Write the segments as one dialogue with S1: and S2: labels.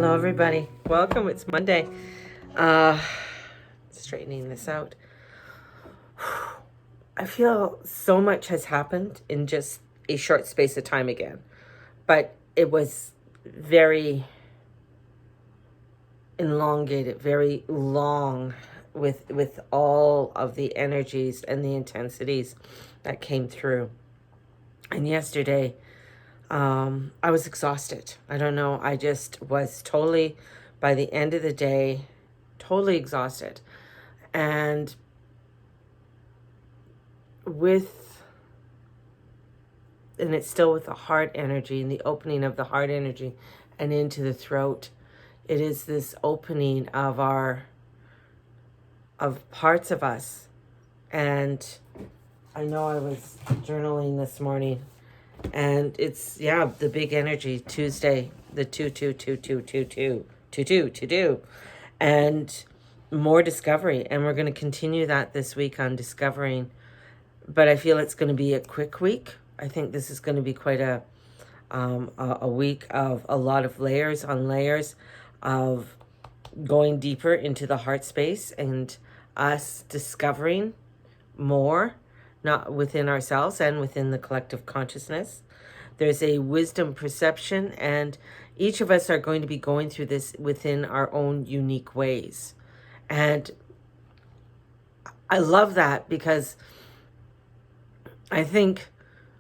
S1: Hello, everybody. Welcome. It's Monday. Uh, Straightening this out. I feel so much has happened in just a short space of time again, but it was very elongated, very long with all of the energies and the intensities that came through. And yesterday, I was exhausted. I don't know. I just was totally, by the end of the day, totally exhausted. And it's still with the heart energy and the opening of the heart energy and into the throat. It is this opening of parts of us. And I know I was journaling this morning, and it's, the big energy, Tuesday, the 2 and more discovery. And we're going to continue that this week on discovering, but I feel it's going to be a quick week. I think this is going to be quite a week of a lot of layers on layers of going deeper into the heart space and us discovering more, not within ourselves and within the collective consciousness. There's a wisdom perception, and each of us are going to be going through this within our own unique ways. And I love that, because I think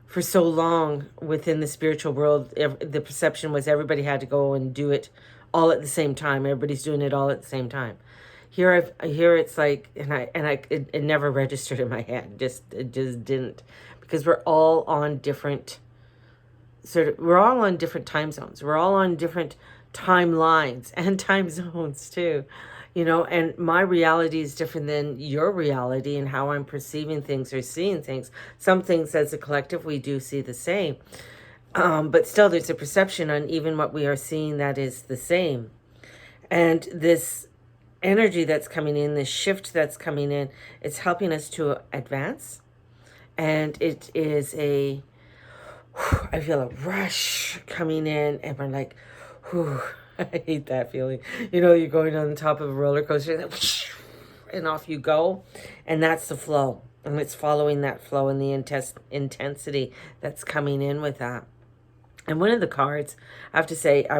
S1: for so long within the spiritual world, the perception was everybody had to go and do it all at the same time. Everybody's doing it all at the same time. Here it's like, it never registered in my head. It just didn't, because we're all on different time zones. We're all on different timelines and time zones too, and my reality is different than your reality and how I'm perceiving things or seeing things. Some things as a collective, we do see the same. But still there's a perception on even what we are seeing that is the same. And this energy that's coming in, this shift that's coming in, it's helping us to advance. And it is I feel a rush coming in, and we're like, whew, I hate that feeling. You're going on the top of a roller coaster, and off you go. And that's the flow. And it's following that flow and the intensity that's coming in with that. And one of the cards, I have to say, I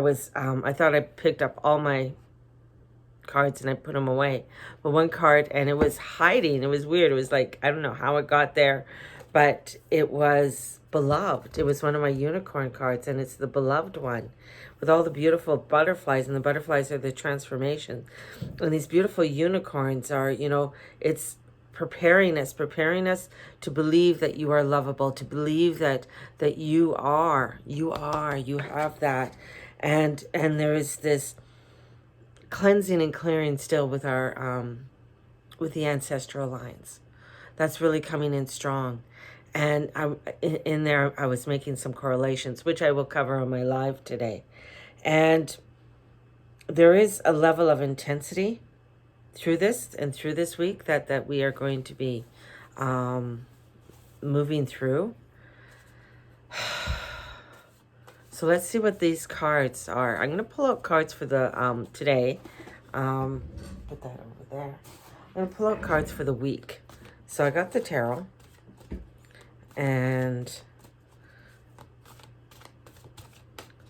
S1: thought I picked up all my cards and I put them away. But one card, and it was hiding. It was weird. It was like, I don't know how it got there, but it was beloved. It was one of my unicorn cards, and it's the beloved one with all the beautiful butterflies, and the butterflies are the transformation. And these beautiful unicorns are, it's preparing us to believe that you are lovable, to believe that you have that. And there is this cleansing and clearing still with our with the ancestral lines. That's really coming in strong. And in there I was making some correlations, which I will cover on my live today. And there is a level of intensity through this week that we are going to be moving through. So let's see what these cards are. I'm going to pull out cards for the today. Put that over there. I'm going to pull out cards for the week. So I got the tarot. And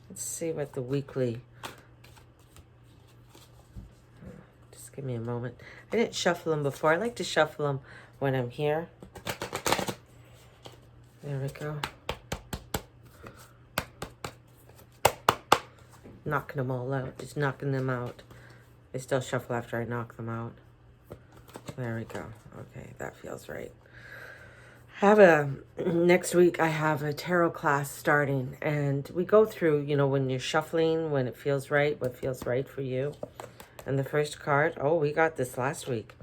S1: let's see what the weekly... Just give me a moment. I didn't shuffle them before. I like to shuffle them when I'm here. There we go. Knocking them all out. Just knocking them out. I still shuffle after I knock them out. There we go. Okay, that feels right. Next week I have a tarot class starting, and we go through, when you're shuffling, when it feels right, what feels right for you. And the first card, we got this last week.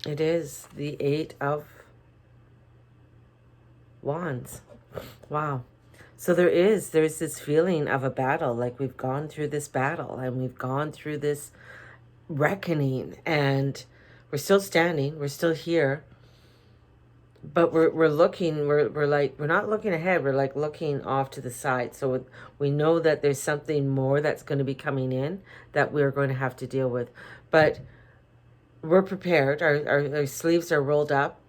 S1: It is the 8 of Wands. Wow. So there's this feeling of a battle, like we've gone through this battle and we've gone through this reckoning, and we're still standing, we're still here, but we're looking, we're like, we're not looking ahead, we're like looking off to the side. So we know that there's something more that's going to be coming in that we're going to have to deal with. But we're prepared. Our sleeves are rolled up.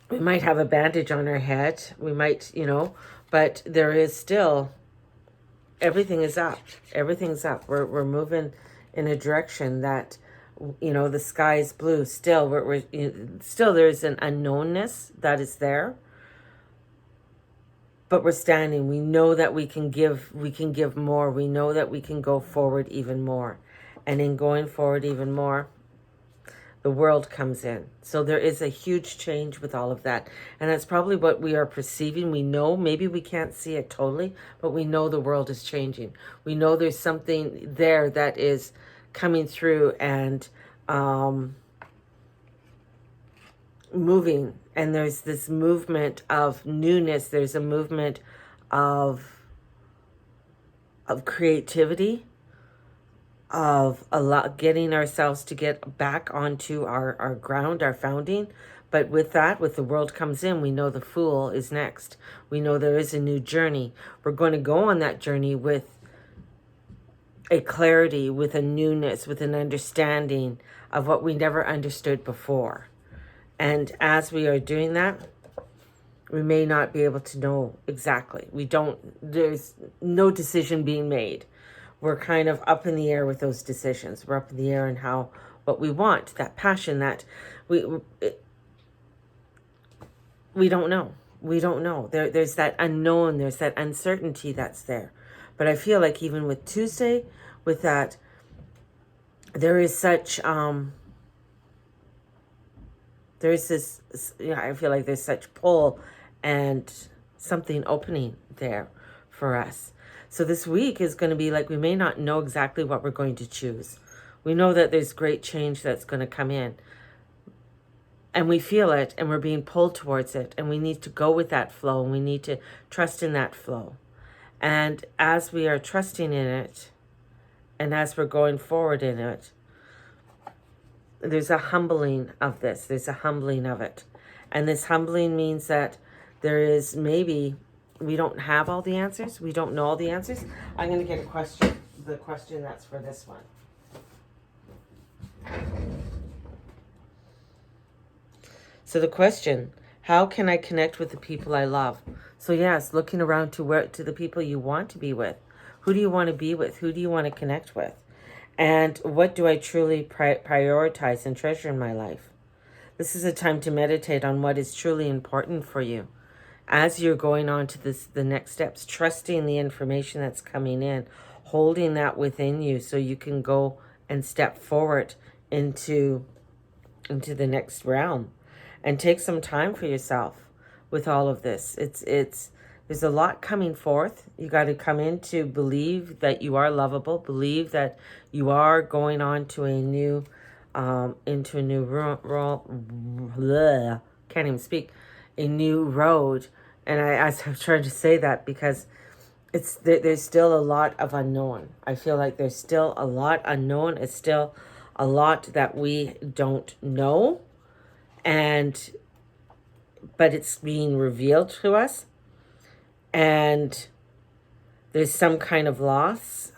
S1: We might have a bandage on our head. We might, but there is still, everything is up. Everything's up. We're moving in a direction that, the sky is blue. Still, still there's an unknownness that is there, but we're standing. We know that we can give more. We know that we can go forward even more. And in going forward even more, the world comes in. So there is a huge change with all of that. And that's probably what we are perceiving. We know, maybe we can't see it totally, but we know the world is changing. We know there's something there that is coming through and moving. And there's this movement of newness. There's a movement of creativity, of getting ourselves to get back onto our ground, our founding. But with that, with the world comes in, we know the Fool is next. We know there is a new journey. We're going to go on that journey with a clarity, with a newness, with an understanding of what we never understood before. And as we are doing that, we may not be able to know exactly. There's no decision being made. We're kind of up in the air with those decisions. We're up in the air in what we want, that passion that we don't know. We don't know. There's that unknown, there's that uncertainty that's there. But I feel like even with Tuesday, with that, there is such, there's this, I feel like there's such pull and something opening there for us. So this week is going to be like, we may not know exactly what we're going to choose. We know that there's great change that's going to come in. And we feel it, and we're being pulled towards it. And we need to go with that flow, and we need to trust in that flow. And as we are trusting in it, and as we're going forward in it, there's a humbling of this. There's a humbling of it. And this humbling means that there is maybe, we don't have all the answers. We don't know all the answers. I'm going to get the question that's for this one. So the question, how can I connect with the people I love? So yes, looking around to the people you want to be with. Who do you want to be with? Who do you want to connect with? And what do I truly prioritize and treasure in my life? This is a time to meditate on what is truly important for you. As you're going on to the next steps, trusting the information that's coming in, holding that within you so you can go and step forward into the next realm. And take some time for yourself with all of this. There's a lot coming forth. You got to come in to believe that you are lovable, believe that you are going on to a new, into a new can't even speak, a new road. And I'm trying to say that because there's still a lot of unknown. I feel like there's still a lot unknown. It's still a lot that we don't know. But it's being revealed to us, and there's some kind of loss,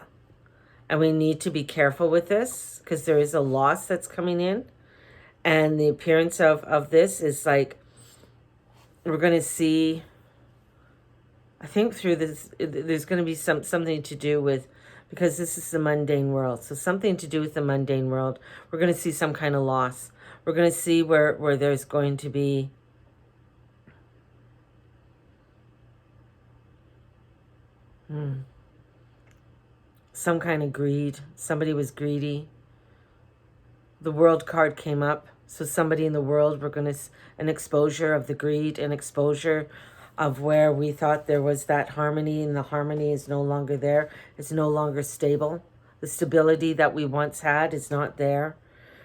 S1: and we need to be careful with this because there is a loss that's coming in, and the appearance of this is like, we're going to see, I think through this, there's going to be something to do with, because this is the mundane world, so something to do with the mundane world. We're going to see some kind of loss. We're going to see where there's going to be some kind of greed. Somebody was greedy. The world card came up. So somebody in the world, we're going to, an exposure of the greed, an exposure of where we thought there was that harmony, and the harmony is no longer there. It's no longer stable. The stability that we once had is not there.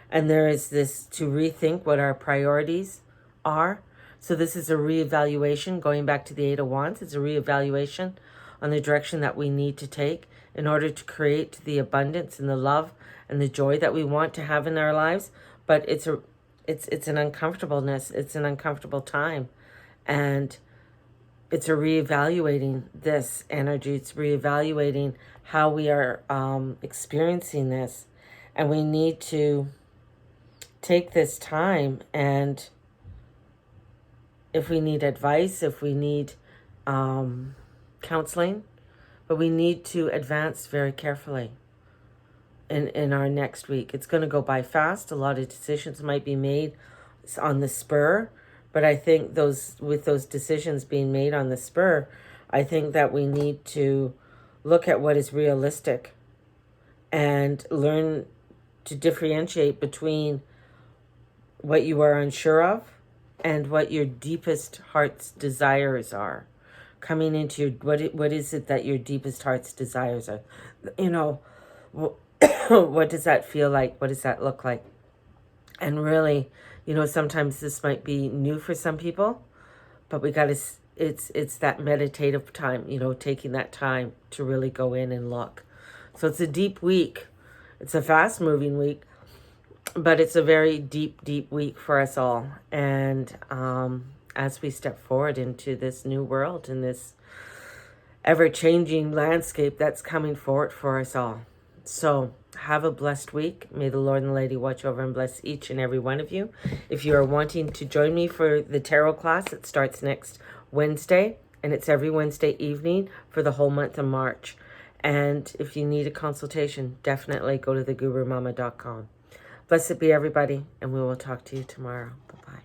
S1: And there is this to rethink what our priorities are. So this is a reevaluation, going back to the Eight of Wands. It's a reevaluation on the direction that we need to take in order to create the abundance and the love and the joy that we want to have in our lives. But it's it's an uncomfortableness. It's an uncomfortable time. And it's a reevaluating this energy. It's reevaluating how we are experiencing this. And we need to take this time, and if we need advice, if we need counseling, but we need to advance very carefully in our next week. It's going to go by fast. A lot of decisions might be made on the spur, but I think with those decisions being made on the spur, I think that we need to look at what is realistic and learn to differentiate between what you are unsure of and what your deepest heart's desires are. Coming into your, what is it that your deepest heart's desires are? You know, what does that feel like? What does that look like? And really, you know, sometimes this might be new for some people, but we got to, it's that meditative time, you know, taking that time to really go in and look. So it's a deep week. It's a fast moving week, but it's a very deep, deep week for us all. And as we step forward into this new world and this ever-changing landscape that's coming forward for us all. So have a blessed week. May the Lord and the Lady watch over and bless each and every one of you. If you are wanting to join me for the tarot class, it starts next Wednesday, and it's every Wednesday evening for the whole month of March. And if you need a consultation, definitely go to thegurumama.com. Blessed be everybody, and we will talk to you tomorrow. Bye-bye.